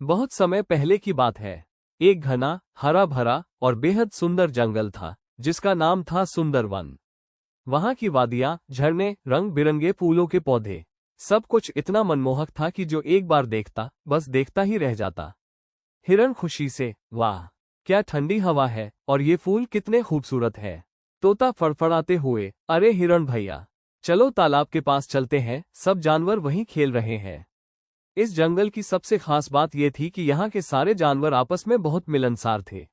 बहुत समय पहले की बात है। एक घना, हरा भरा और बेहद सुंदर जंगल था, जिसका नाम था सुंदरवन। वहां की वादियां, झरने, रंग बिरंगे फूलों के पौधे, सब कुछ इतना मनमोहक था कि जो एक बार देखता, बस देखता ही रह जाता। हिरण खुशी से, वाह, क्या ठंडी हवा है और ये फूल कितने खूबसूरत है। तोता फड़फड़ाते हुए, अरे हिरण भैया, चलो तालाब के पास चलते हैं, सब जानवर वहीं खेल रहे हैं। इस जंगल की सबसे खास बात यह थी कि यहाँ के सारे जानवर आपस में बहुत मिलनसार थे।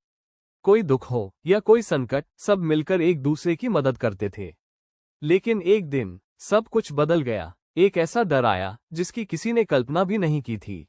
कोई दुख हो या कोई संकट, सब मिलकर एक दूसरे की मदद करते थे। लेकिन एक दिन सब कुछ बदल गया। एक ऐसा डर आया जिसकी किसी ने कल्पना भी नहीं की थी।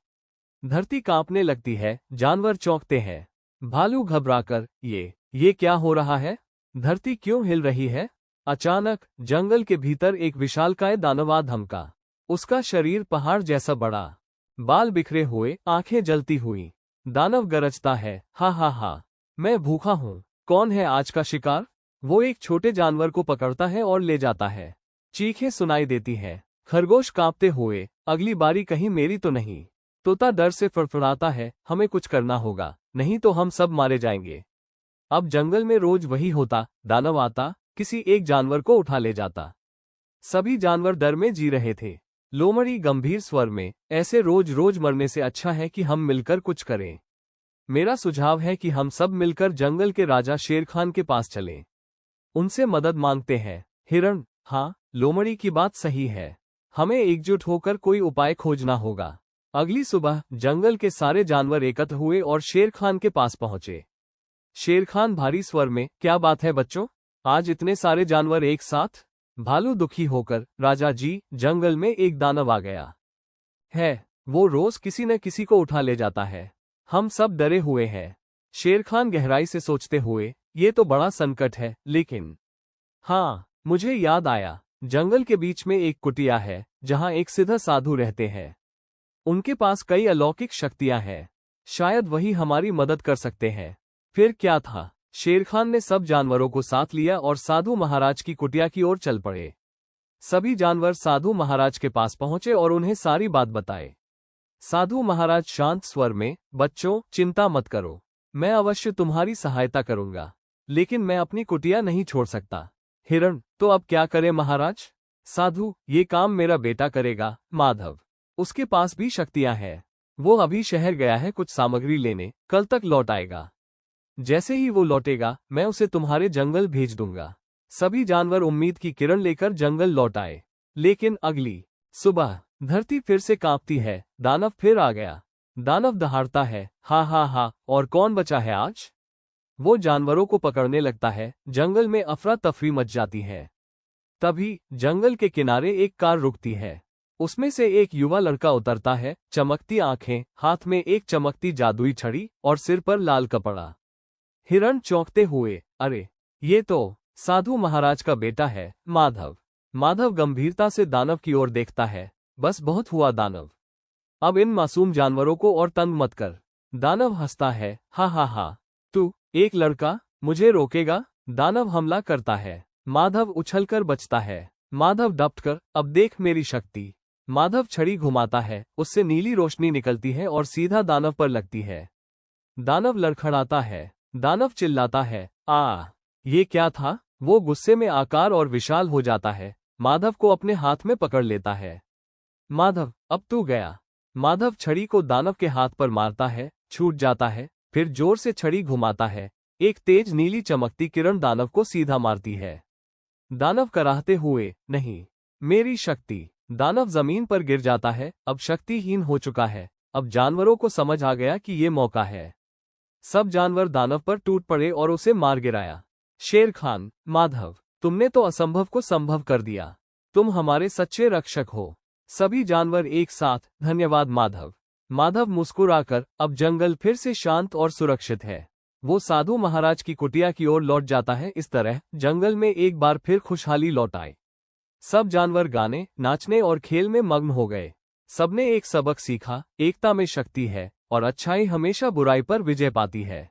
धरती कांपने लगती है, जानवर चौंकते हैं। भालू घबराकर, ये क्या हो रहा है? धरती क्यों हिल रही है? अचानक जंगल के भीतर एक विशालकाय दानव धमका। उसका शरीर पहाड़ जैसा बड़ा, बाल बिखरे हुए, आंखें जलती हुई। दानव गरजता है, हा हा हा, मैं भूखा हूँ, कौन है आज का शिकार? वो एक छोटे जानवर को पकड़ता है और ले जाता है। चीखें सुनाई देती हैं। खरगोश कांपते हुए, अगली बारी कहीं मेरी तो नहीं। तोता डर से फड़फड़ाता है, हमें कुछ करना होगा, नहीं तो हम सब मारे जाएंगे। अब जंगल में रोज वही होता, दानव आता, किसी एक जानवर को उठा ले जाता। सभी जानवर डर में जी रहे थे। लोमड़ी गंभीर स्वर में, ऐसे रोज रोज मरने से अच्छा है कि हम मिलकर कुछ करें। मेरा सुझाव है कि हम सब मिलकर जंगल के राजा शेर खान के पास चलें। उनसे मदद मांगते हैं। हिरण, हाँ, लोमड़ी की बात सही है, हमें एकजुट होकर कोई उपाय खोजना होगा। अगली सुबह जंगल के सारे जानवर एकत्र हुए और शेर खान के पास पहुंचे। शेर खान भारी स्वर में, क्या बात है बच्चों, आज इतने सारे जानवर एक साथ? भालू दुखी होकर, राजा जी, जंगल में एक दानव आ गया है, वो रोज किसी न किसी को उठा ले जाता है, हम सब डरे हुए हैं। शेर खान गहराई से सोचते हुए, ये तो बड़ा संकट है, लेकिन हाँ, मुझे याद आया, जंगल के बीच में एक कुटिया है, जहां एक सिद्ध साधु रहते हैं। उनके पास कई अलौकिक शक्तियां हैं, शायद वही हमारी मदद कर सकते हैं। फिर क्या था, शेर खान ने सब जानवरों को साथ लिया और साधु महाराज की कुटिया की ओर चल पड़े। सभी जानवर साधु महाराज के पास पहुंचे और उन्हें सारी बात बताए। साधु महाराज शांत स्वर में, बच्चों, चिंता मत करो, मैं अवश्य तुम्हारी सहायता करूंगा, लेकिन मैं अपनी कुटिया नहीं छोड़ सकता। हिरण, तो अब क्या करें महाराज? साधु, ये काम मेरा बेटा करेगा, माधव, उसके पास भी शक्तियां हैं, वो अभी शहर गया है कुछ सामग्री लेने, कल तक लौट आएगा। जैसे ही वो लौटेगा, मैं उसे तुम्हारे जंगल भेज दूंगा। सभी जानवर उम्मीद की किरण लेकर जंगल लौट आए। लेकिन अगली सुबह धरती फिर से कांपती है, दानव फिर आ गया। दानव दहाड़ता है, हा हा हा, और कौन बचा है आज? वो जानवरों को पकड़ने लगता है, जंगल में अफरा तफरी मच जाती है। तभी जंगल के किनारे एक कार रुकती है। उसमें से एक युवा लड़का उतरता है, चमकती आंखें, हाथ में एक चमकती जादुई छड़ी और सिर पर लाल कपड़ा। हिरण चौंकते हुए, अरे, ये तो साधु महाराज का बेटा है, माधव। माधव गंभीरता से दानव की ओर देखता है, बस बहुत हुआ दानव, अब इन मासूम जानवरों को और तंग मत कर। दानव हंसता है, हा हा हा, तू एक लड़का मुझे रोकेगा? दानव हमला करता है, माधव उछलकर बचता है। माधव डपट कर, अब देख मेरी शक्ति। माधव छड़ी घुमाता है, उससे नीली रोशनी निकलती है और सीधा दानव पर लगती है। दानव लड़खड़ाता है, दानव चिल्लाता है, ये क्या था? वो गुस्से में आकार और विशाल हो जाता है, माधव को अपने हाथ में पकड़ लेता है। माधव, अब तू गया। माधव छड़ी को दानव के हाथ पर मारता है, छूट जाता है, फिर जोर से छड़ी घुमाता है, एक तेज नीली चमकती किरण दानव को सीधा मारती है। दानव कराहते हुए, नहीं, मेरी शक्ति। दानव जमीन पर गिर जाता है, अब शक्तिहीन हो चुका है। अब जानवरों को समझ आ गया कि ये मौका है। सब जानवर दानव पर टूट पड़े और उसे मार गिराया। शेर खान, माधव, तुमने तो असंभव को संभव कर दिया, तुम हमारे सच्चे रक्षक हो। सभी जानवर एक साथ, धन्यवाद माधव। माधव मुस्कुराकर, अब जंगल फिर से शांत और सुरक्षित है। वो साधु महाराज की कुटिया की ओर लौट जाता है। इस तरह जंगल में एक बार फिर खुशहाली लौट आई। सब जानवर गाने, नाचने और खेल में मग्न हो गए। सबने एक सबक सीखा, एकता में शक्ति है और अच्छाई हमेशा बुराई पर विजय पाती है।